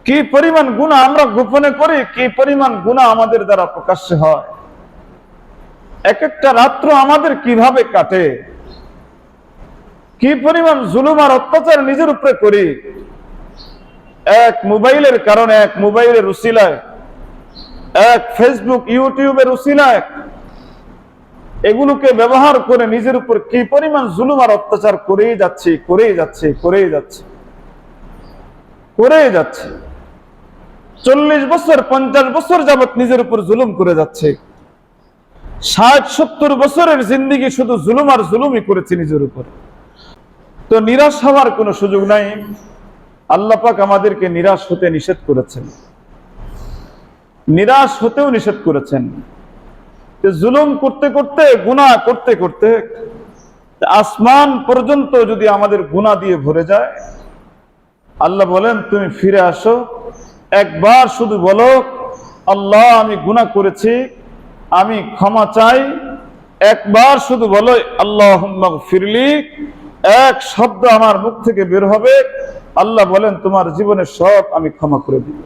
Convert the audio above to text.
কি পরিমাণ গুনাহ আমরা গোপনে করি, কি পরিমাণ গুনাহ আমাদের দ্বারা প্রকাশ্যে হয়। এক একটা রাত্র আমাদের কিভাবে কাটে, কি পরিমাণ জুলুম আর অত্যাচার নিজের উপরে করি। এক মোবাইলের কারণে, এক মোবাইলের উসিলায়, এক ফেসবুক ইউটিউবের উসিলায়, এগুলোকে ব্যবহার করে নিজের উপর কি পরিমাণ জুলুম আর অত্যাচার করেই যাচ্ছি, করেই যাচ্ছি, করেই যাচ্ছি, করেই যাচ্ছি। 40 বছর 50 বছর যাবত নিজের উপর জুলুম করে যাচ্ছে। 60-70 বছরের জিন্দেগি শুধু জুলুম আর জুলুমই করেছি নিজের উপর। তো নিরাশ হওয়ার কোনো সুযোগ নাই। আল্লাহ পাক আমাদেরকে নিরাশ হতে নিষেধ করেছেন, নিরাশ হতেও নিষেধ করেছেন। জুলুম করতে করতে, গুনাহ করতে করতে আসমান পর্যন্ত যদি আমাদের গুনাহ দিয়ে ভরে যায়, আল্লাহ বলেন তুমি ফিরে আসো, একবার শুধু বলো আল্লাহ আমি গুনাহ করেছি, আমি ক্ষমা চাই। একবার শুধু বলো আল্লাহুম্মা গফিরলি, এক শব্দ আমার মুখ থেকে বের হবে, আল্লাহ বলেন তোমার জীবনের সব আমি ক্ষমা করে দিব।